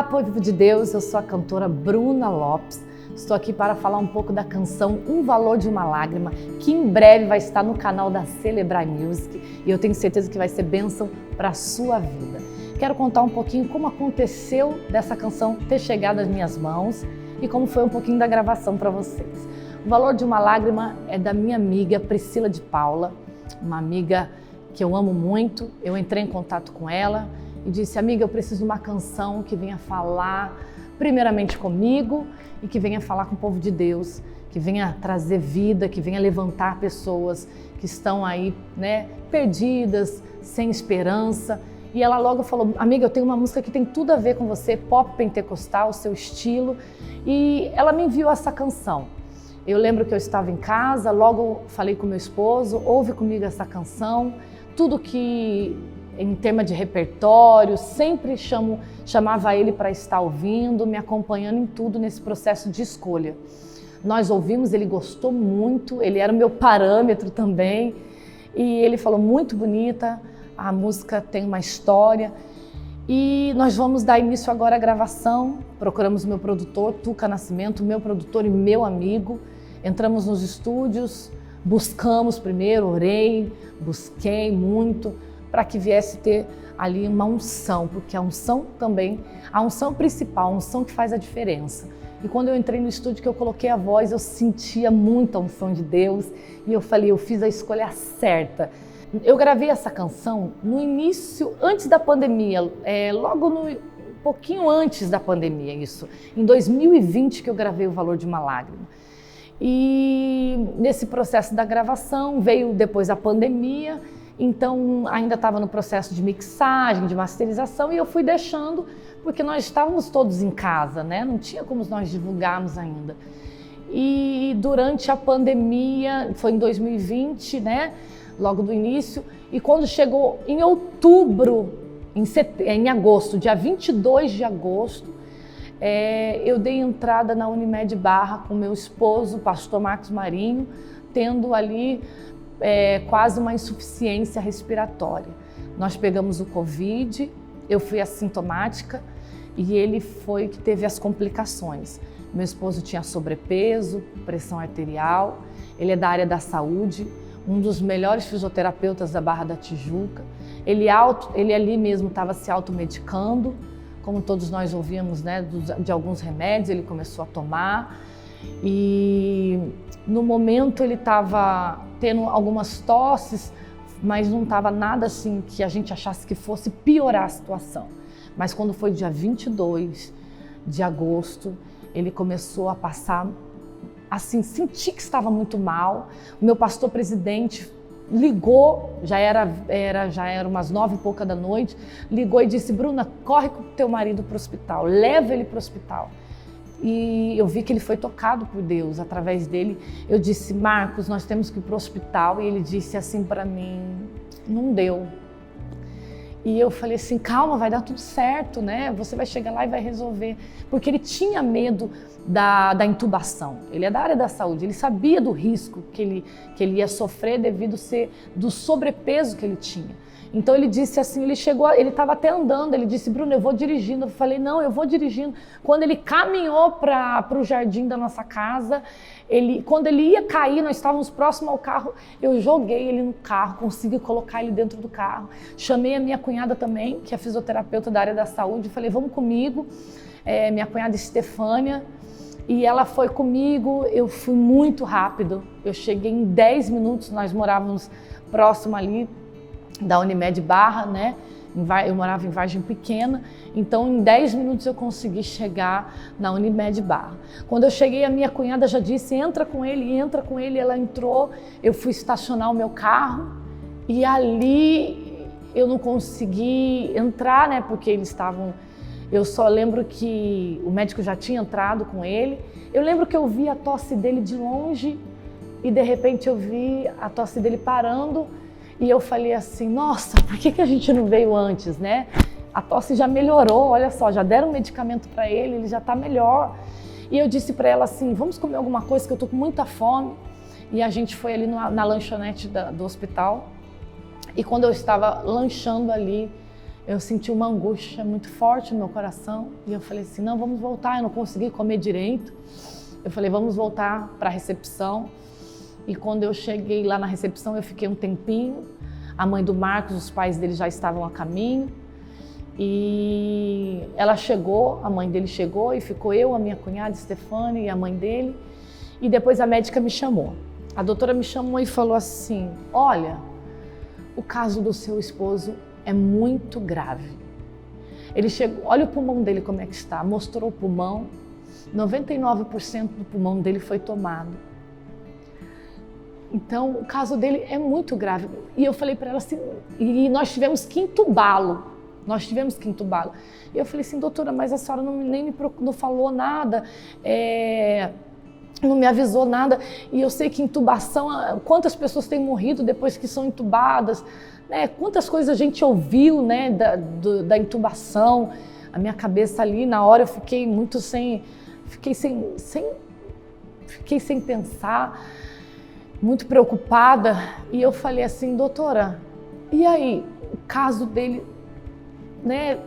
Olá, povo de Deus, eu sou a cantora Bruna Lopes. Estou aqui para falar um pouco da canção Um Valor de uma Lágrima, que em breve vai estar no canal da Celebrar Music e eu tenho certeza que vai ser bênção para a sua vida. Quero contar um pouquinho como aconteceu dessa canção ter chegado às minhas mãos e como foi um pouquinho da gravação para vocês. O Valor de uma Lágrima é da minha amiga Priscila de Paula, uma amiga que eu amo muito. Eu entrei em contato com ela e disse: amiga, eu preciso de uma canção que venha falar primeiramente comigo e que venha falar com o povo de Deus, que venha trazer vida, que venha levantar pessoas que estão aí, perdidas, sem esperança. E ela logo falou: amiga, eu tenho uma música que tem tudo a ver com você, pop pentecostal, seu estilo. E ela me enviou essa canção. Eu lembro que eu estava em casa, logo falei com meu esposo, ouve comigo essa canção, tudo que em tema de repertório, sempre chamava ele para estar ouvindo, me acompanhando em tudo nesse processo de escolha. Nós ouvimos, ele gostou muito, ele era o meu parâmetro também, e ele falou: muito bonita, a música tem uma história. E nós vamos dar início agora à gravação. Procuramos o meu produtor, Tuca Nascimento, meu produtor e meu amigo. Entramos nos estúdios, buscamos primeiro, orei, busquei muito, para que viesse ter ali uma unção, porque a unção também, a unção principal, a unção que faz a diferença. E quando eu entrei no estúdio, que eu coloquei a voz, eu sentia muita unção de Deus e eu falei: eu fiz a escolha certa. Eu gravei essa canção no início, antes da pandemia, um pouquinho antes da pandemia, isso. Em 2020 que eu gravei O Valor de uma Lágrima. E nesse processo da gravação veio depois a pandemia, então ainda estava no processo de mixagem, de masterização, e eu fui deixando, porque nós estávamos todos em casa, não tinha como nós divulgarmos ainda. E durante a pandemia, foi em 2020, logo do início, e quando chegou em outubro, em agosto, dia 22 de agosto, eu dei entrada na Unimed Barra com meu esposo, pastor Marcos Marinho, tendo ali quase uma insuficiência respiratória. Nós pegamos o Covid, eu fui assintomática e ele foi que teve as complicações. Meu esposo tinha sobrepeso, pressão arterial, ele é da área da saúde, um dos melhores fisioterapeutas da Barra da Tijuca. Ele ali mesmo estava se automedicando, como todos nós ouvíamos, de alguns remédios, ele começou a tomar. E no momento ele estava tendo algumas tosses, mas não estava nada assim que a gente achasse que fosse piorar a situação. Mas quando foi dia 22 de agosto, ele começou a passar, assim, senti que estava muito mal. O meu pastor presidente ligou, já era umas 9 e pouca da noite, ligou e disse: Bruna, corre com o teu marido para o hospital, leva ele para o hospital. E eu vi que ele foi tocado por Deus através dele. Eu disse: Marcos, nós temos que ir para o hospital. E ele disse assim para mim: não deu. E eu falei assim: calma, vai dar tudo certo, você vai chegar lá e vai resolver. Porque ele tinha medo da intubação. Ele é da área da saúde, ele sabia do risco que ele ia sofrer devido do sobrepeso que ele tinha. Então ele disse assim, ele estava até andando, ele disse: Bruno, eu vou dirigindo. Eu falei: não, eu vou dirigindo. Quando ele caminhou para o jardim da nossa casa, quando ele ia cair, nós estávamos próximos ao carro, eu joguei ele no carro, consegui colocar ele dentro do carro. Chamei a minha cunhada também, que é fisioterapeuta da área da saúde, falei: vamos comigo, minha cunhada Estefânia, e ela foi comigo. Eu fui muito rápido, eu cheguei em 10 minutos, nós morávamos próximo ali da Unimed Barra, eu morava em Vargem Pequena, então em 10 minutos eu consegui chegar na Unimed Barra. Quando eu cheguei, a minha cunhada já disse: entra com ele, ela entrou, eu fui estacionar o meu carro e ali eu não consegui entrar, porque eles estavam... Eu só lembro que o médico já tinha entrado com ele, eu lembro que eu vi a tosse dele de longe e de repente eu vi a tosse dele parando. E eu falei assim: nossa, por que a gente não veio antes, A tosse já melhorou, olha só, já deram um medicamento para ele já está melhor. E eu disse para ela assim: vamos comer alguma coisa que eu estou com muita fome. E a gente foi ali na lanchonete do hospital. E quando eu estava lanchando ali, eu senti uma angústia muito forte no meu coração e eu falei assim, não, vamos voltar, eu não consegui comer direito. Eu falei, vamos voltar para a recepção. E quando eu cheguei lá na recepção, eu fiquei um tempinho. A mãe do Marcos, os pais dele já estavam a caminho. E ela chegou, a mãe dele chegou e ficou eu, a minha cunhada, Stefane, e a mãe dele. E depois a médica me chamou. A doutora me chamou e falou assim, olha, o caso do seu esposo é muito grave. Ele chegou, olha o pulmão dele como é que está, mostrou o pulmão, 99% do pulmão dele foi tomado. Então, o caso dele é muito grave. E eu falei para ela assim, e nós tivemos que entubá-lo. E eu falei assim, doutora, mas a senhora não falou nada, não me avisou nada. E eu sei que intubação, quantas pessoas têm morrido depois que são intubadas, né? Quantas coisas a gente ouviu, né, da intubação. A minha cabeça ali, na hora, eu fiquei muito fiquei sem pensar, muito preocupada. E eu falei assim, doutora, e aí, o caso dele, né,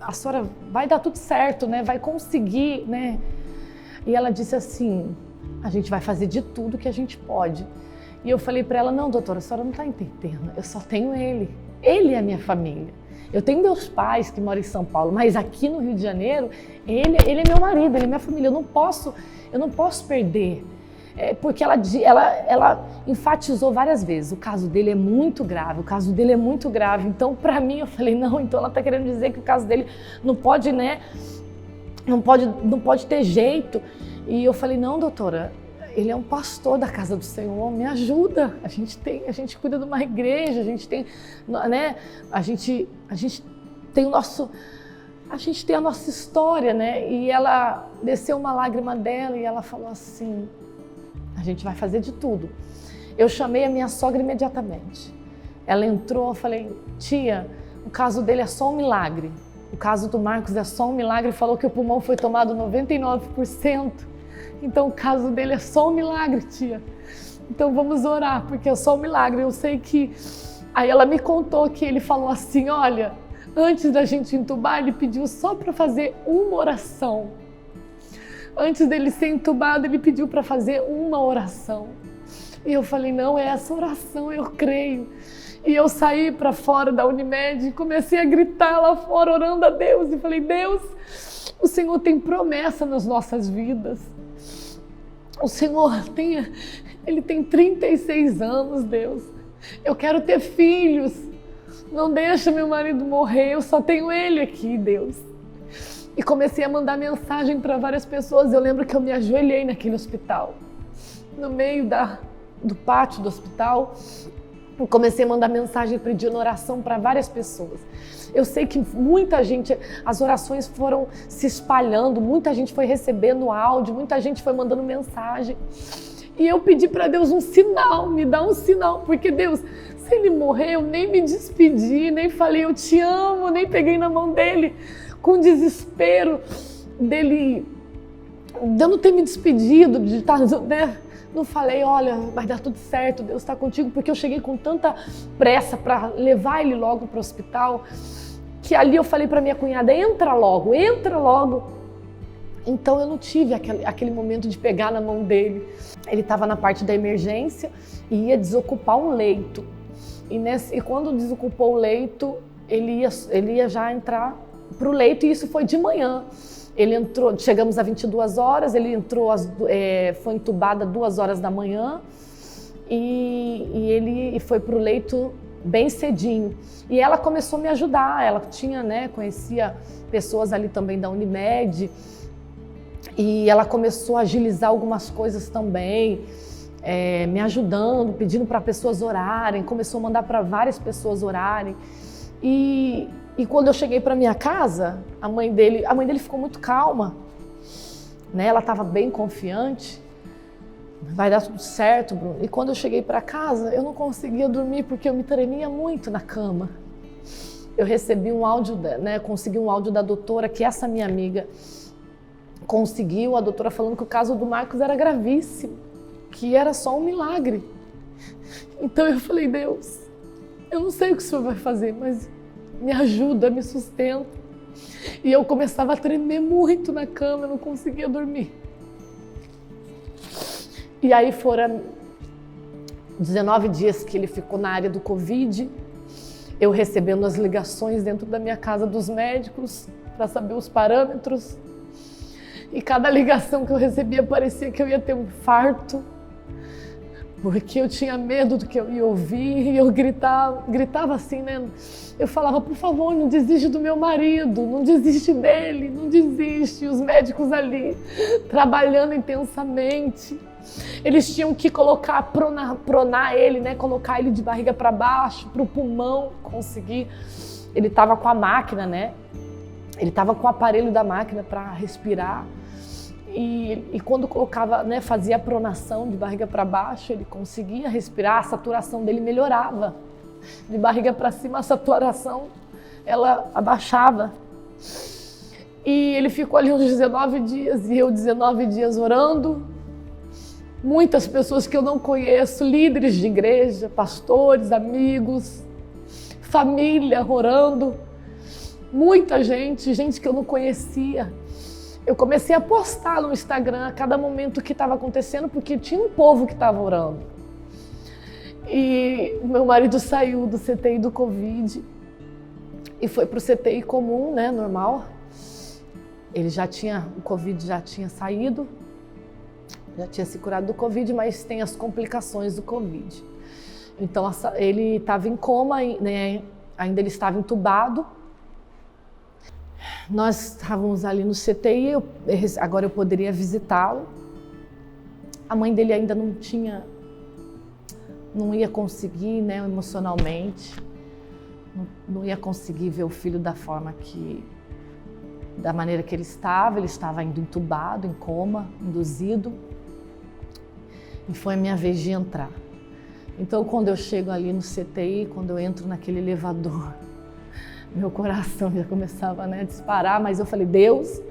a senhora vai dar tudo certo, né, vai conseguir, né? E ela disse assim, a gente vai fazer de tudo que a gente pode. E eu falei para ela, não, doutora, a senhora não está entendendo, eu só tenho ele é a minha família. Eu tenho meus pais que moram em São Paulo, mas aqui no Rio de Janeiro, ele é meu marido, ele é minha família, eu não posso perder. Porque ela enfatizou várias vezes, o caso dele é muito grave, Então, para mim, eu falei, não, então ela está querendo dizer que o caso dele não pode, né, não pode ter jeito. E eu falei, não, doutora, ele é um pastor da casa do Senhor, me ajuda. A gente cuida de uma igreja, a gente tem, né, a gente tem a nossa história, né? E ela desceu uma lágrima dela e ela falou assim, a gente vai fazer de tudo. Eu chamei a minha sogra imediatamente. Ela entrou, eu falei, tia, o caso dele é só um milagre. O caso do Marcos é só um milagre. Falou que o pulmão foi tomado 99%. Então o caso dele é só um milagre, tia. Então vamos orar, porque é só um milagre. Eu sei que... Aí ela me contou que ele falou assim, olha, antes da gente entubar, ele pediu só para fazer uma oração. Antes dele ser entubado, ele pediu para fazer uma oração. E eu falei, não, é essa oração, eu creio. E eu saí para fora da Unimed e comecei a gritar lá fora, orando a Deus. E falei, Deus, o Senhor tem promessa nas nossas vidas. O Senhor ele tem 36 anos, Deus. Eu quero ter filhos. Não deixa meu marido morrer, eu só tenho ele aqui, Deus. E comecei a mandar mensagem para várias pessoas. Eu lembro que eu me ajoelhei naquele hospital, no meio do pátio do hospital. Eu comecei a mandar mensagem pedindo oração para várias pessoas. Eu sei que muita gente, as orações foram se espalhando, muita gente foi recebendo áudio, muita gente foi mandando mensagem. E eu pedi para Deus um sinal, me dá um sinal, porque Deus, se ele morrer, eu nem me despedi, nem falei eu te amo, nem peguei na mão dele, com desespero dele, de eu não ter me despedido, de estar, né? Não falei, olha, vai dar tudo certo, Deus está contigo, porque eu cheguei com tanta pressa para levar ele logo para o hospital, que ali eu falei para minha cunhada, entra logo. Então eu não tive aquele momento de pegar na mão dele. Ele estava na parte da emergência e ia desocupar um leito. E quando desocupou o leito, ele ia já entrar para o leito, e isso foi de manhã. Ele entrou, chegamos a 22 horas, ele entrou, foi entubado às 2 horas da manhã e ele foi para o leito bem cedinho. E ela começou a me ajudar, ela tinha, né, conhecia pessoas ali também da Unimed, e ela começou a agilizar algumas coisas também, me ajudando, pedindo para pessoas orarem, começou a mandar para várias pessoas orarem. E quando eu cheguei para minha casa, a mãe dele ficou muito calma, né? Ela estava bem confiante, vai dar tudo certo, Bruno. E quando eu cheguei para casa, eu não conseguia dormir porque eu me tremia muito na cama. Eu recebi um áudio, né? Consegui um áudio da doutora, que essa minha amiga conseguiu, a doutora falando que o caso do Marcos era gravíssimo, que era só um milagre. Então eu falei, Deus, eu não sei o que o Senhor vai fazer, mas me ajuda, me sustenta. E eu começava a tremer muito na cama, eu não conseguia dormir. E aí foram 19 dias que ele ficou na área do Covid, eu recebendo as ligações dentro da minha casa dos médicos para saber os parâmetros. E cada ligação que eu recebia parecia que eu ia ter um infarto, porque eu tinha medo do que eu ia ouvir e eu gritava assim, né? Eu falava, por favor, não desiste do meu marido, não desiste dele, não desiste. E os médicos ali, trabalhando intensamente. Eles tinham que pronar ele, né? Colocar ele de barriga para baixo, para o pulmão conseguir. Ele estava com a máquina, né? Ele estava com o aparelho da máquina para respirar. E quando colocava, né, fazia a pronação de barriga para baixo, ele conseguia respirar, a saturação dele melhorava. De barriga para cima, a saturação, ela abaixava. E ele ficou ali uns 19 dias, e eu 19 dias orando. Muitas pessoas que eu não conheço, líderes de igreja, pastores, amigos, família orando. Muita gente que eu não conhecia. Eu comecei a postar no Instagram a cada momento que estava acontecendo, porque tinha um povo que estava orando. E meu marido saiu do CTI do Covid e foi para o CTI comum, né, normal. O Covid já tinha saído, já tinha se curado do Covid, mas tem as complicações do Covid. Então ele estava em coma, né, ainda ele estava entubado. Nós estávamos ali no CTI, agora eu poderia visitá-lo. A mãe dele ainda não ia conseguir, né, emocionalmente, não ia conseguir ver o filho da maneira que ele estava ainda entubado, em coma, induzido. E foi a minha vez de entrar. Então, quando eu chego ali no CTI, quando eu entro naquele elevador, meu coração já começava, né, a disparar, mas eu falei, Deus,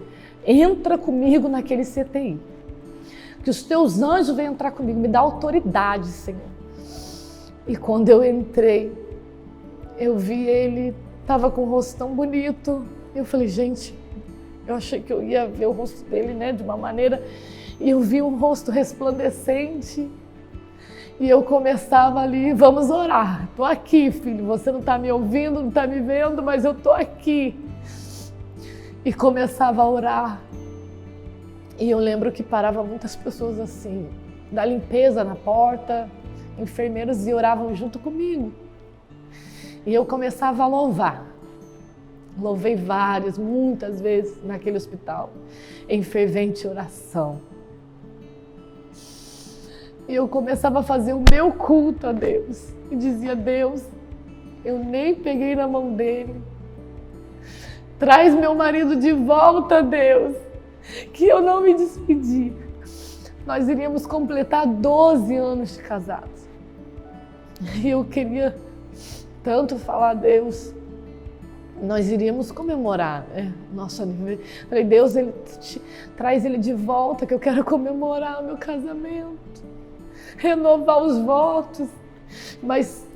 entra comigo naquele CTI. Que os teus anjos venham entrar comigo, me dá autoridade, Senhor. E quando eu entrei, eu vi ele, estava com o rosto tão bonito. Eu falei, gente, eu achei que eu ia ver o rosto dele, né, de uma maneira, e eu vi um rosto resplandecente. E eu começava ali, vamos orar. Estou aqui, filho, você não está me ouvindo, não está me vendo, mas eu estou aqui. E começava a orar. E eu lembro que parava muitas pessoas assim, da limpeza na porta, enfermeiros, e oravam junto comigo. E eu começava a louvar. Louvei muitas vezes naquele hospital, em fervente oração. E eu começava a fazer o meu culto a Deus. E dizia, Deus, eu nem peguei na mão dele. Traz meu marido de volta, Deus, que eu não me despedi. Nós iríamos completar 12 anos de casados. E eu queria tanto falar a Deus. Nós iríamos comemorar, né, nosso aniversário. Falei, Deus, traz ele de volta, que eu quero comemorar o meu casamento. Renovar os votos, mas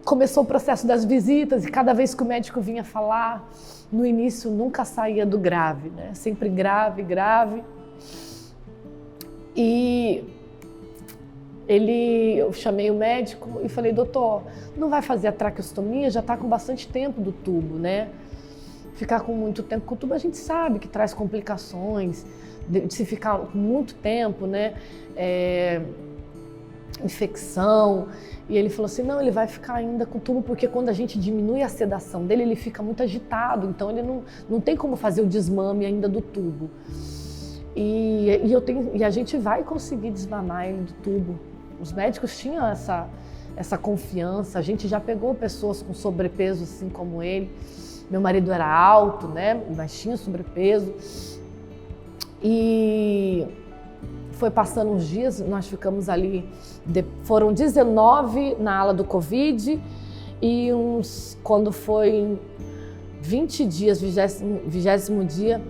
começou o processo das visitas e cada vez que o médico vinha falar, no início nunca saía do grave, né? Sempre grave. E eu chamei o médico e falei, doutor, não vai fazer a traqueostomia? Já está com bastante tempo do tubo, né? Ficar com muito tempo com o tubo a gente sabe que traz complicações, de se ficar muito tempo, né? Infecção. E ele falou assim, não, ele vai ficar ainda com o tubo, porque quando a gente diminui a sedação dele, ele fica muito agitado, então ele não tem como fazer o desmame ainda do tubo. E a gente vai conseguir desmamar ele do tubo. Os médicos tinham essa confiança, a gente já pegou pessoas com sobrepeso assim como ele. Meu marido era alto, né, mas tinha sobrepeso. E foi passando uns dias, nós ficamos ali, foram 19 na ala do Covid e quando foi 20 dias, 20º dia,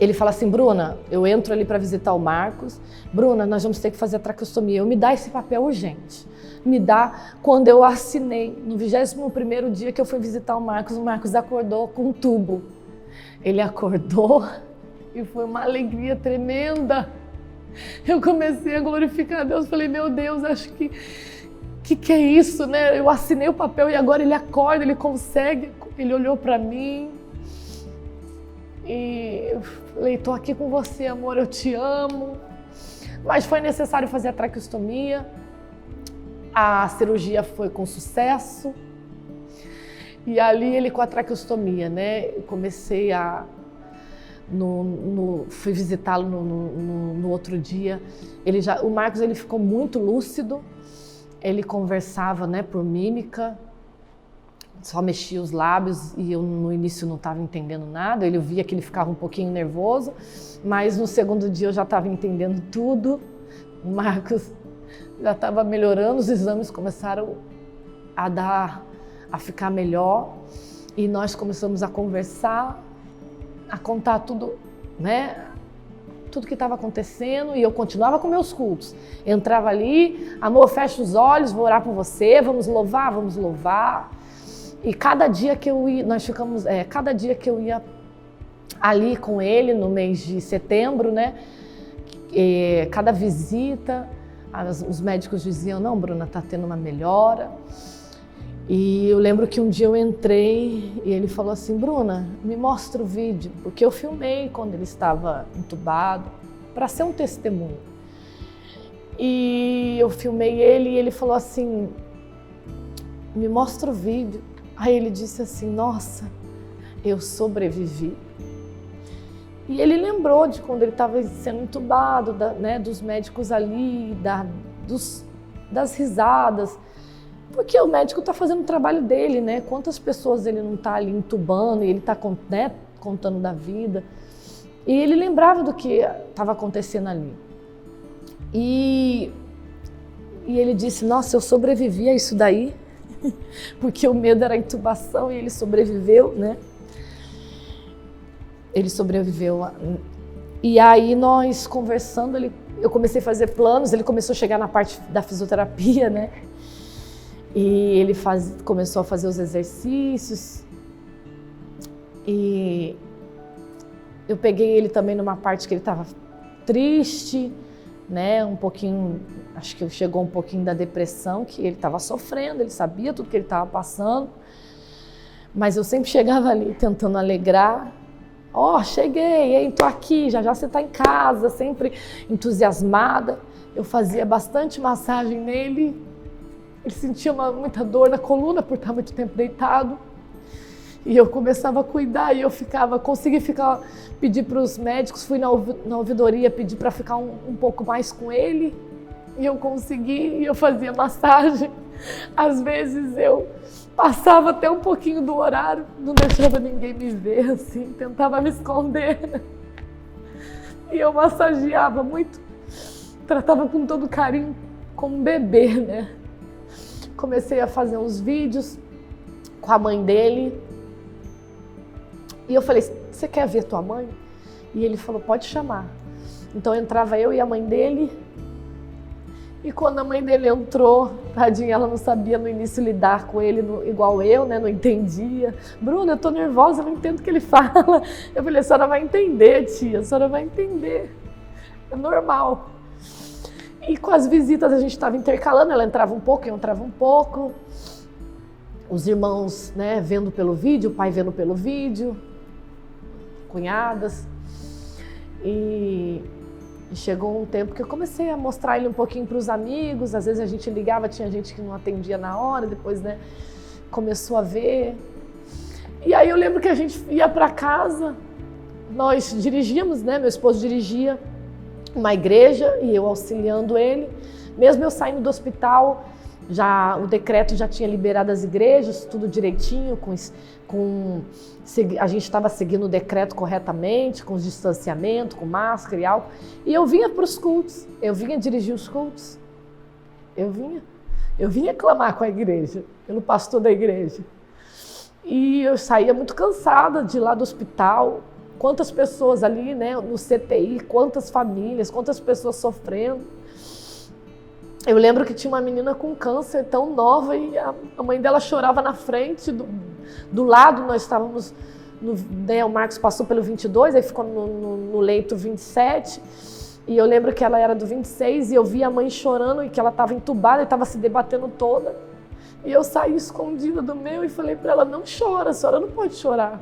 ele fala assim, Bruna, eu entro ali para visitar o Marcos, Bruna, nós vamos ter que fazer a traqueostomia, me dá esse papel urgente. Me dá quando eu assinei, no 21º dia que eu fui visitar o Marcos acordou com um tubo. Ele acordou e foi uma alegria tremenda. Eu comecei a glorificar a Deus, falei, meu Deus, acho que é isso, né? Eu assinei o papel e agora ele acorda, ele consegue. Ele olhou para mim e eu falei, tô aqui com você, amor, eu te amo. Mas foi necessário fazer a traqueostomia. A cirurgia foi com sucesso. E ali ele com a traqueostomia, né? Eu comecei a... fui visitá-lo no outro dia. O Marcos ele ficou muito lúcido. Ele conversava, né, por mímica. Só mexia os lábios e eu no início não estava entendendo nada. Eu via que ele ficava um pouquinho nervoso. Mas no segundo dia eu já estava entendendo tudo. O Marcos já estava melhorando, os exames começaram a ficar melhor e nós começamos a conversar, a contar tudo, né? Tudo que estava acontecendo e eu continuava com meus cultos. Entrava ali, amor, fecha os olhos, vou orar por você, vamos louvar, vamos louvar. E cada dia que eu ia, cada dia que eu ia ali com ele no mês de setembro, né? E cada visita, os médicos diziam, não, Bruna, tá tendo uma melhora. E eu lembro que um dia eu entrei e ele falou assim, Bruna, me mostra o vídeo, porque eu filmei quando ele estava entubado, para ser um testemunho. E eu filmei ele e ele falou assim, me mostra o vídeo. Aí ele disse assim, nossa, eu sobrevivi. E ele lembrou de quando ele estava sendo entubado, né, dos médicos ali, das risadas. Porque o médico está fazendo o trabalho dele, né? Quantas pessoas ele não está ali entubando e ele está, né, contando da vida. E ele lembrava do que estava acontecendo ali. E ele disse, nossa, eu sobrevivi a isso daí, porque o medo era a intubação e ele sobreviveu, né? Ele sobreviveu. E aí nós conversando, eu comecei a fazer planos, ele começou a chegar na parte da fisioterapia, né? E ele começou a fazer os exercícios. E eu peguei ele também numa parte que ele estava triste, né? Um pouquinho, acho que chegou um pouquinho da depressão, que ele estava sofrendo, ele sabia tudo que ele estava passando. Mas eu sempre chegava ali tentando alegrar. Cheguei, hein, tô aqui, já você tá em casa, sempre entusiasmada. Eu fazia bastante massagem nele. Ele sentia muita dor na coluna por estar muito tempo deitado. E eu começava a cuidar e eu consegui pedir para os médicos, fui na ouvidoria pedir para ficar um pouco mais com ele. E eu consegui, e eu fazia massagem. Às vezes eu passava até um pouquinho do horário, não deixava ninguém me ver, assim, tentava me esconder. E eu massageava muito, tratava com todo carinho, como um bebê, né? Comecei a fazer uns vídeos com a mãe dele. E eu falei, você quer ver tua mãe? E ele falou, pode chamar. Então entrava eu e a mãe dele. E quando a mãe dele entrou, tadinha, ela não sabia no início lidar com ele igual eu, né? Não entendia. Bruna, eu tô nervosa, eu não entendo o que ele fala. Eu falei, a senhora vai entender, tia, a senhora vai entender. É normal. E com as visitas a gente estava intercalando, ela entrava um pouco, eu entrava um pouco. Os irmãos, né, vendo pelo vídeo, o pai vendo pelo vídeo, cunhadas. E chegou um tempo que eu comecei a mostrar ele um pouquinho para os amigos, às vezes a gente ligava, tinha gente que não atendia na hora, depois, né, começou a ver. E aí eu lembro que a gente ia para casa, nós dirigíamos, né, meu esposo dirigia uma igreja e eu auxiliando ele, mesmo eu saindo do hospital, o decreto já tinha liberado as igrejas, tudo direitinho, a gente estava seguindo o decreto corretamente, com os distanciamentos, com máscara e álcool. E eu vinha para os cultos, eu vinha dirigir os cultos. Eu vinha clamar com a igreja, pelo pastor da igreja. E eu saía muito cansada de lá do hospital, quantas pessoas ali, né, no CTI, quantas famílias, quantas pessoas sofrendo. Eu lembro que tinha uma menina com câncer tão nova e a mãe dela chorava na frente, do lado nós estávamos, né, o Marcos passou pelo 22, aí ficou no leito 27, e eu lembro que ela era do 26 e eu vi a mãe chorando e que ela estava entubada e estava se debatendo toda. E eu saí escondida do meu e falei para ela, não chora, a senhora não pode chorar.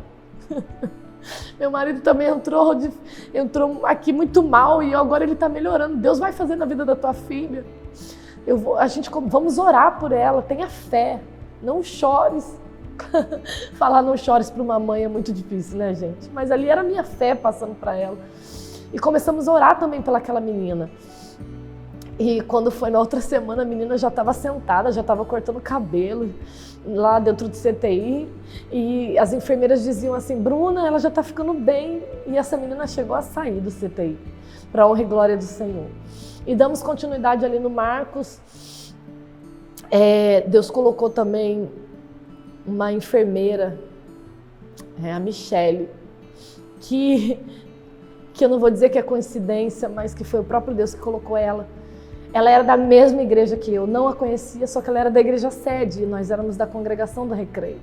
Meu marido também entrou aqui muito mal e agora ele está melhorando. Deus vai fazer na vida da tua filha. Vamos orar por ela, tenha fé, não chores. Falar não chores para uma mãe é muito difícil, né, gente? Mas ali era a minha fé passando para ela. E começamos a orar também pelaquela menina. E quando foi na outra semana, a menina já estava sentada, já estava cortando cabelo lá dentro do CTI. E as enfermeiras diziam assim, Bruna, ela já está ficando bem. E essa menina chegou a sair do CTI, para a honra e glória do Senhor. E damos continuidade ali no Marcos. Deus colocou também uma enfermeira, a Michele, que eu não vou dizer que é coincidência, mas que foi o próprio Deus que colocou ela. Ela era da mesma igreja que eu, não a conhecia, só que ela era da igreja sede, e nós éramos da congregação do Recreio.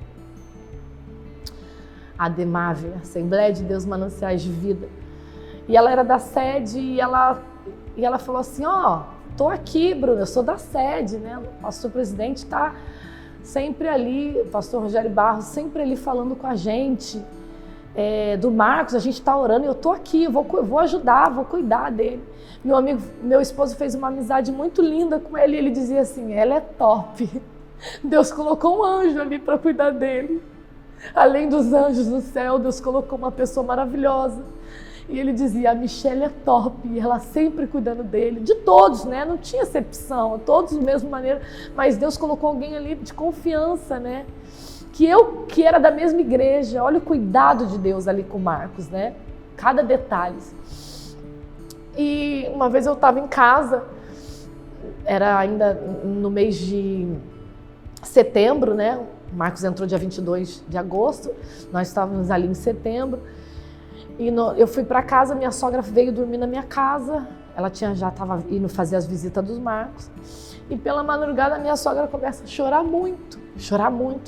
A Demave, Assembleia de Deus Mananciais de Vida. E ela era da sede e ela falou assim, tô aqui, Bruna, eu sou da sede, né? O pastor presidente está sempre ali, o pastor Rogério Barros, sempre ali falando com a gente, do Marcos, a gente está orando e eu tô aqui, eu vou ajudar, vou cuidar dele. Meu esposo fez uma amizade muito linda com ele e ele dizia assim, ela é top. Deus colocou um anjo ali para cuidar dele. Além dos anjos do céu, Deus colocou uma pessoa maravilhosa. E ele dizia, a Michele é top, e ela sempre cuidando dele, de todos, né? Não tinha exceção, todos da mesma maneira, mas Deus colocou alguém ali de confiança, né? Que era da mesma igreja, olha o cuidado de Deus ali com o Marcos, né? Cada detalhe. E uma vez eu estava em casa, era ainda no mês de setembro, né? O Marcos entrou dia 22 de agosto, nós estávamos ali em setembro. E eu fui para casa, minha sogra veio dormir na minha casa, ela já estava indo fazer as visitas dos Marcos. E pela madrugada minha sogra começa a chorar muito.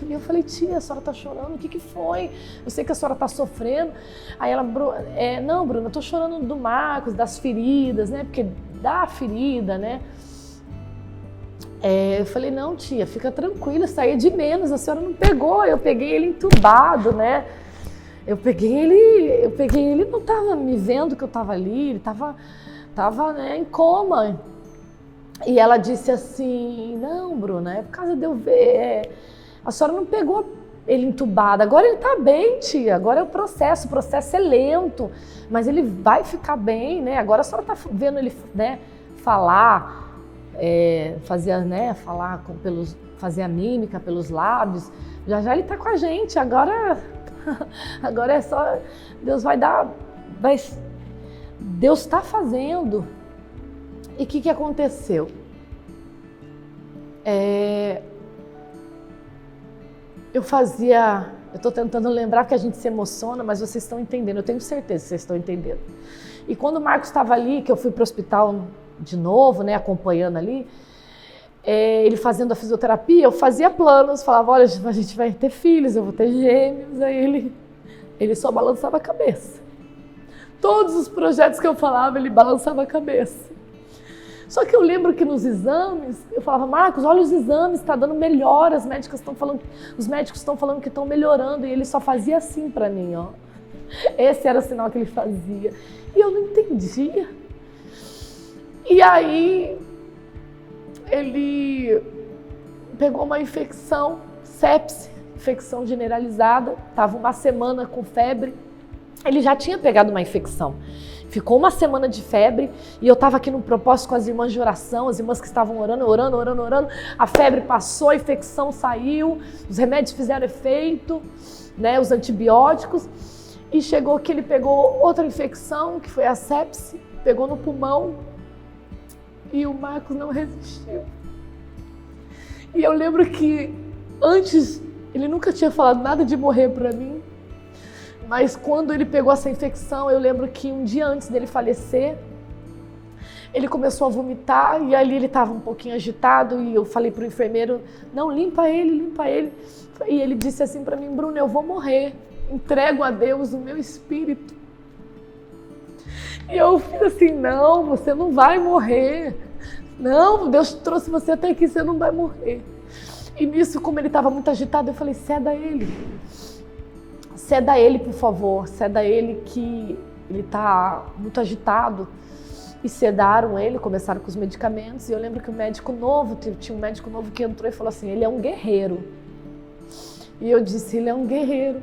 E eu falei, tia, a senhora está chorando, o que foi? Eu sei que a senhora está sofrendo. Aí ela, não, Bruna, eu estou chorando do Marcos, das feridas, né? Porque dá ferida, né? Eu falei, não, tia, fica tranquila, saía de menos, a senhora não pegou, eu peguei ele entubado, né? Eu peguei ele não estava me vendo que eu estava ali, ele estava né, em coma. E ela disse assim, não, Bruna, é por causa de eu ver, a senhora não pegou ele entubado, agora ele está bem, tia, agora é o processo é lento, mas ele vai ficar bem, né? Agora a senhora está vendo ele, né, falar, fazer a mímica pelos lábios, já ele está com a gente, agora é só, Deus Deus está fazendo. E o que aconteceu? Eu estou tentando lembrar porque a gente se emociona, mas vocês estão entendendo, eu tenho certeza que vocês estão entendendo. E quando o Marcos estava ali, que eu fui para o hospital de novo, né, acompanhando ali, ele fazendo a fisioterapia, eu fazia planos, falava, olha, a gente vai ter filhos, eu vou ter gêmeos, aí ele só balançava a cabeça. Todos os projetos que eu falava, ele balançava a cabeça. Só que eu lembro que nos exames, eu falava, Marcos, olha os exames, está dando melhora, os médicos estão falando que estão melhorando, e ele só fazia assim para mim, ó. Esse era o sinal que ele fazia. E eu não entendia. E aí, ele pegou uma infecção, sepse, infecção generalizada, estava uma semana com febre, ele já tinha pegado uma infecção. Ficou uma semana de febre e eu estava aqui no propósito com as irmãs de oração, as irmãs que estavam orando, a febre passou, a infecção saiu, os remédios fizeram efeito, né, os antibióticos, e chegou que ele pegou outra infecção, que foi a sepse, pegou no pulmão e o Marcos não resistiu. E eu lembro que antes ele nunca tinha falado nada de morrer para mim, Mas quando ele pegou essa infecção, eu lembro que um dia antes dele falecer, ele começou a vomitar e ali ele estava um pouquinho agitado e eu falei para o enfermeiro, não, limpa ele, limpa ele. E ele disse assim para mim, Bruna, eu vou morrer, entrego a Deus o meu espírito. E eu fiz assim, não, você não vai morrer. Não, Deus trouxe você até aqui, você não vai morrer. E nisso, como ele estava muito agitado, eu falei, ceda ele. Ceda ele, por favor, ceda ele que ele está muito agitado. E sedaram ele, começaram com os medicamentos. E eu lembro que o médico novo, tinha um médico novo que entrou e falou assim, ele é um guerreiro. E eu disse, ele é um guerreiro.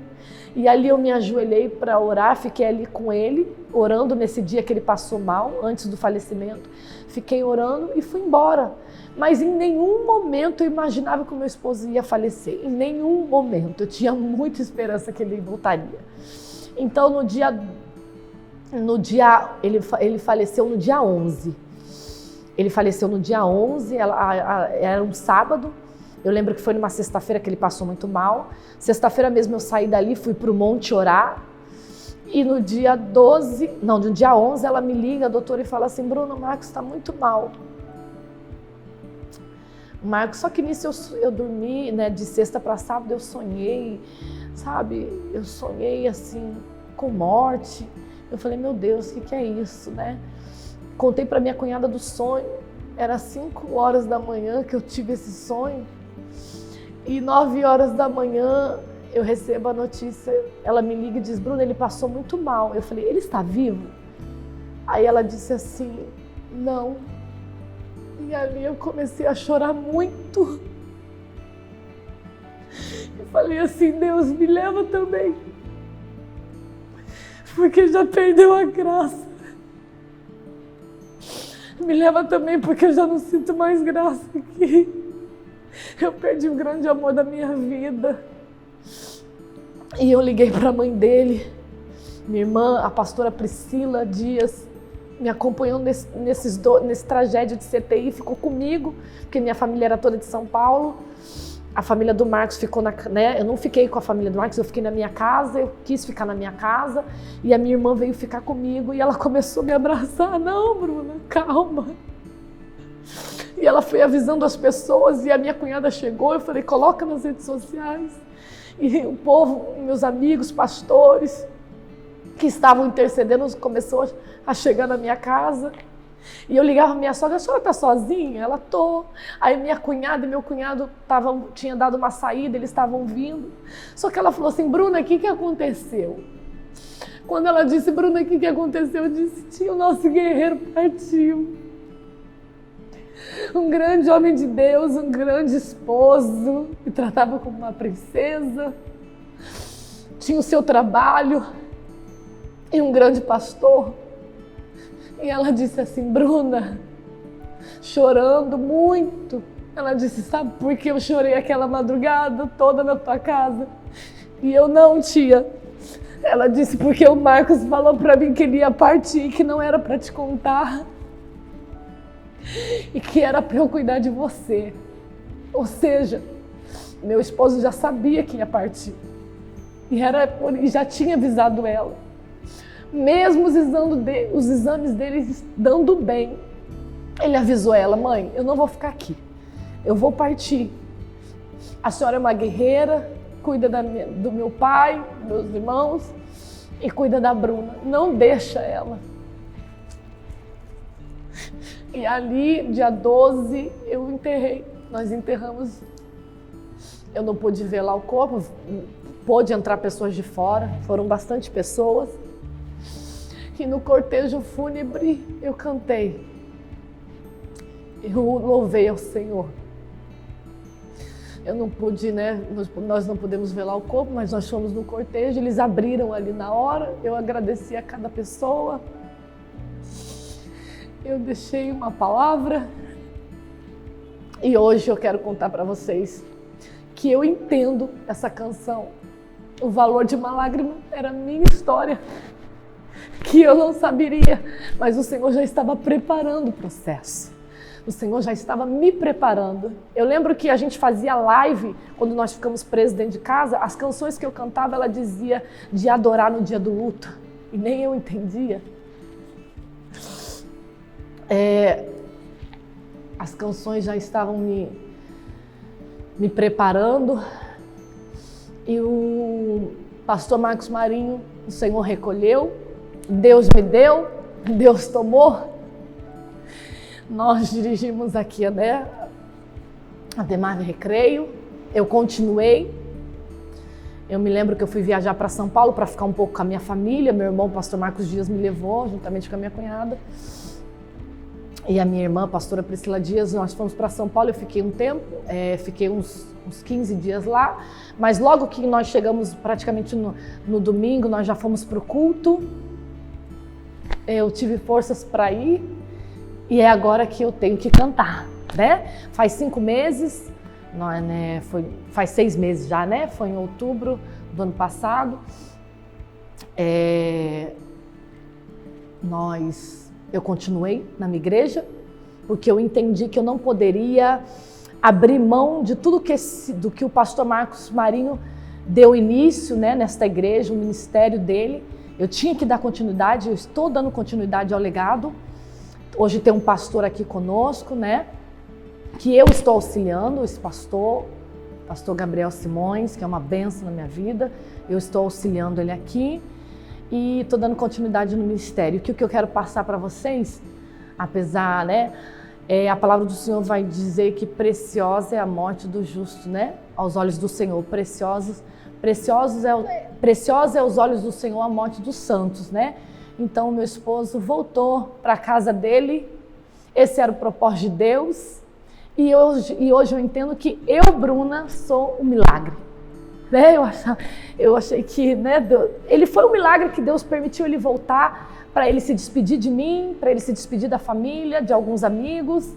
E ali eu me ajoelhei para orar, fiquei ali com ele, orando nesse dia que ele passou mal, antes do falecimento. Fiquei orando e fui embora. Mas em nenhum momento eu imaginava que o meu esposo ia falecer. Em nenhum momento. Eu tinha muita esperança que ele voltaria. Então ele faleceu no dia 11. Ele faleceu no dia 11, era um sábado. Eu lembro que foi numa sexta-feira que ele passou muito mal. Sexta-feira mesmo eu saí dali, fui para o monte orar. E no dia 11 ela me liga, a doutora, e fala assim, Bruno, o Marcos está muito mal. Marcos, só que nisso eu dormi, né, de sexta para sábado eu sonhei, sabe? Eu sonhei assim, com morte. Eu falei, meu Deus, o que é isso, né? Contei para minha cunhada do sonho. Era 5 horas da manhã que eu tive esse sonho. E 9 horas da manhã eu recebo a notícia, ela me liga e diz, Bruna, ele passou muito mal. Eu falei, ele está vivo? Aí ela disse assim, não. E ali eu comecei a chorar muito. Eu falei assim, Deus, me leva também. Porque já perdeu a graça. Me leva também porque eu já não sinto mais graça aqui. Eu perdi o grande amor da minha vida. E eu liguei para a mãe dele, minha irmã, a pastora Priscila Dias, me acompanhou nesse tragédia de CTI, ficou comigo, porque minha família era toda de São Paulo. A família do Marcos ficou né? Eu não fiquei com a família do Marcos, eu fiquei na minha casa, eu quis ficar na minha casa, e a minha irmã veio ficar comigo e ela começou a me abraçar. Não, Bruna, calma. E ela foi avisando as pessoas e a minha cunhada chegou, eu falei, coloca nas redes sociais. E o povo, meus amigos, pastores, que estavam intercedendo, começou a chegar na minha casa. E eu ligava a minha sogra, a senhora está sozinha? Ela, tô. Aí minha cunhada e meu cunhado tinham dado uma saída, eles estavam vindo. Só que ela falou assim, Bruna, o que aconteceu? Quando ela disse, Bruna, o que aconteceu? Eu disse, o nosso guerreiro partiu. Um grande homem de Deus, um grande esposo, me tratava como uma princesa, tinha o seu trabalho e um grande pastor. E ela disse assim, Bruna, chorando muito, ela disse, sabe por que eu chorei aquela madrugada toda na tua casa? E eu não, tia. Ela disse, porque o Marcos falou para mim que ele ia partir, que não era para te contar. E que era para eu cuidar de você. Ou seja, meu esposo já sabia que ia partir. E já tinha avisado ela. Mesmo os exames dele dando bem, ele avisou ela, mãe, eu não vou ficar aqui. Eu vou partir. A senhora é uma guerreira, cuida do meu pai, dos meus irmãos e cuida da Bruna. Não deixa ela. E ali, dia 12, eu enterrei. Nós enterramos. Eu não pude ver lá o corpo, pôde entrar pessoas de fora, foram bastante pessoas. E no cortejo fúnebre eu cantei. Eu louvei ao Senhor. Eu não pude, né? Nós não pudemos ver lá o corpo, mas nós fomos no cortejo, eles abriram ali na hora. Eu agradeci a cada pessoa. Eu deixei uma palavra e hoje eu quero contar para vocês que eu entendo essa canção. O valor de uma lágrima era a minha história, que eu não saberia, mas o Senhor já estava preparando o processo. O Senhor já estava me preparando. Eu lembro que a gente fazia live, quando nós ficamos presos dentro de casa, as canções que eu cantava, ela dizia de adorar no dia do luto. E nem eu entendia. As canções já estavam me preparando. E o pastor Marcos Marinho, o Senhor recolheu, Deus me deu, Deus tomou. Nós dirigimos aqui, né, a Demar Recreio, eu continuei. Eu me lembro que eu fui viajar para São Paulo para ficar um pouco com a minha família. Meu irmão, o pastor Marcos Dias, me levou, juntamente com a minha cunhada. E a minha irmã, a pastora Priscila Dias, nós fomos para São Paulo. Eu fiquei um tempo, fiquei uns 15 dias lá. Mas logo que nós chegamos praticamente no domingo, nós já fomos para o culto. Eu tive forças para ir. E é agora que eu tenho que cantar, né? Faz 5 meses, faz 6 meses já, né? Foi em outubro do ano passado. Eu continuei na minha igreja, porque eu entendi que eu não poderia abrir mão de tudo do que o pastor Marcos Marinho deu início, né, nesta igreja, o ministério dele. Eu tinha que dar continuidade, eu estou dando continuidade ao legado. Hoje tem um pastor aqui conosco, né, que eu estou auxiliando, esse pastor Gabriel Simões, que é uma bênção na minha vida. Eu estou auxiliando ele aqui e estou dando continuidade no ministério. O que eu quero passar para vocês, apesar, né, a palavra do Senhor vai dizer que preciosa é a morte do justo, né, aos olhos do Senhor. Preciosa é aos olhos do Senhor a morte dos santos, né? Então, meu esposo voltou para a casa dele, esse era o propósito de Deus, e hoje eu entendo que eu, Bruna, sou um milagre. Né? Eu achei que, né, ele foi um milagre que Deus permitiu ele voltar, para ele se despedir de mim, para ele se despedir da família, de alguns amigos,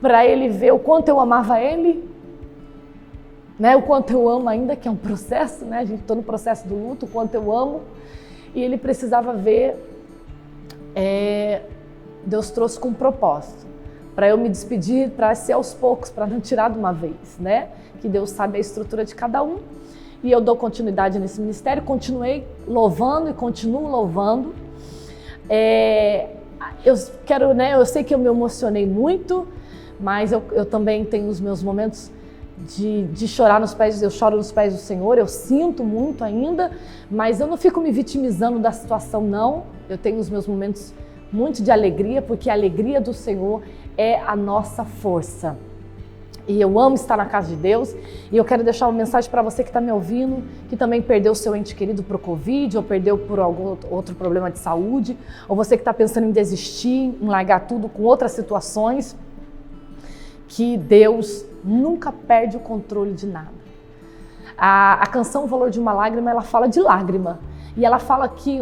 para ele ver o quanto eu amava ele, né, o quanto eu amo ainda, que é um processo, né? A gente está no processo do luto, o quanto eu amo. E ele precisava ver, Deus trouxe com um propósito, para eu me despedir, para ser aos poucos, para não tirar de uma vez, né? Que Deus sabe a estrutura de cada um. E eu dou continuidade nesse ministério, continuei louvando e continuo louvando. Eu quero, né? Eu sei que eu me emocionei muito, mas eu também tenho os meus momentos de chorar nos pés, eu choro nos pés do Senhor, eu sinto muito ainda, mas eu não fico me vitimizando da situação, não. Eu tenho os meus momentos muito de alegria, porque a alegria do Senhor é a nossa força. E eu amo estar na casa de Deus, e eu quero deixar uma mensagem para você que está me ouvindo, que também perdeu seu ente querido para o Covid, ou perdeu por algum outro problema de saúde, ou você que está pensando em desistir, em largar tudo com outras situações, que Deus nunca perde o controle de nada. A canção O Valor de uma Lágrima, ela fala de lágrima. E ela fala que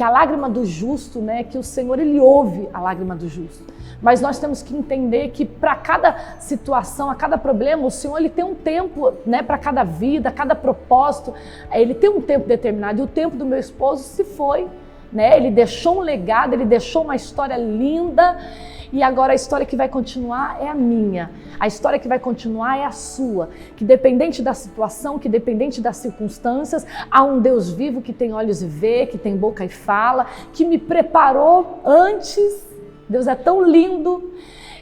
a lágrima do justo, né, que o Senhor, ele ouve a lágrima do justo. Mas nós temos que entender que para cada situação, a cada problema, o Senhor, ele tem um tempo, né, para cada vida, cada propósito. Ele tem um tempo determinado. E o tempo do meu esposo se foi, né? Ele deixou um legado, ele deixou uma história linda. E agora a história que vai continuar é a minha. A história que vai continuar é a sua. Que dependente da situação, que dependente das circunstâncias, há um Deus vivo que tem olhos e vê, que tem boca e fala, que me preparou antes. Deus é tão lindo.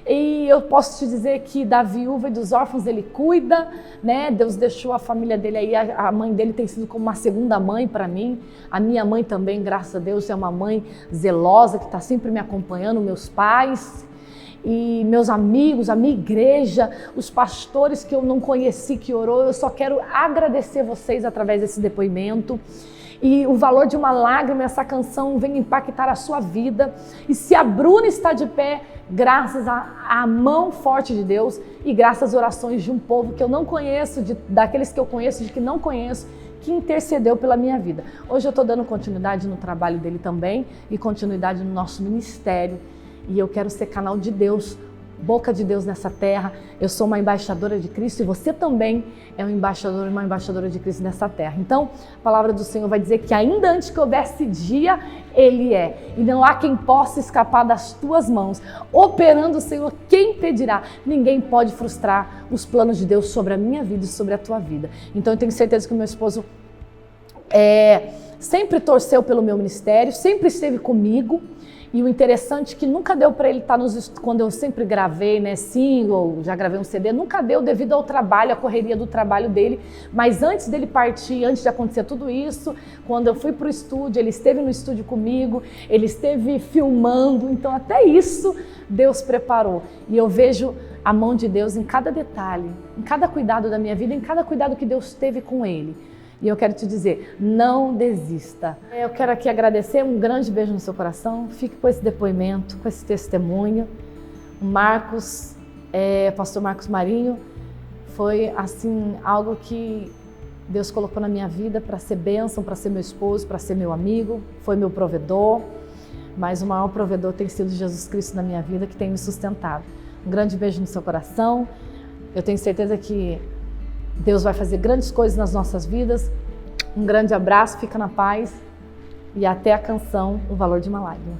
E eu posso te dizer que da viúva e dos órfãos ele cuida, né? Deus deixou a família dele aí, a mãe dele tem sido como uma segunda mãe para mim. A minha mãe também, graças a Deus, é uma mãe zelosa que está sempre me acompanhando, meus pais e meus amigos, a minha igreja, os pastores que eu não conheci, que orou. Eu só quero agradecer vocês através desse depoimento. E o valor de uma lágrima, essa canção vem impactar a sua vida. E se a Bruna está de pé, graças à mão forte de Deus e graças às orações de um povo que eu não conheço, daqueles que eu conheço, de que não conheço, que intercedeu pela minha vida. Hoje eu estou dando continuidade no trabalho dele também e continuidade no nosso ministério. E eu quero ser canal de Deus boca de Deus nessa terra. Eu sou uma embaixadora de Cristo e você também é um embaixador e uma embaixadora de Cristo nessa terra. Então, a palavra do Senhor vai dizer que ainda antes que houvesse dia, Ele é. E não há quem possa escapar das tuas mãos. Operando o Senhor, quem impedirá? Ninguém pode frustrar os planos de Deus sobre a minha vida e sobre a tua vida. Então, eu tenho certeza que o meu esposo sempre torceu pelo meu ministério, sempre esteve comigo. E o interessante é que nunca deu para ele estar quando eu sempre gravei, né, single, já gravei um CD, nunca deu devido ao trabalho, à correria do trabalho dele. Mas antes dele partir, antes de acontecer tudo isso, quando eu fui para o estúdio, ele esteve no estúdio comigo, ele esteve filmando, então até isso Deus preparou. E eu vejo a mão de Deus em cada detalhe, em cada cuidado da minha vida, em cada cuidado que Deus teve com ele. E eu quero te dizer, não desista. Eu quero aqui agradecer, um grande beijo no seu coração. Fique com esse depoimento, com esse testemunho. O Marcos, pastor Marcos Marinho, foi assim algo que Deus colocou na minha vida para ser bênção, para ser meu esposo, para ser meu amigo. Foi meu provedor, mas o maior provedor tem sido Jesus Cristo na minha vida, que tem me sustentado. Um grande beijo no seu coração. Eu tenho certeza que Deus vai fazer grandes coisas nas nossas vidas. Um grande abraço, fica na paz e até a canção O Valor de uma Lágrima.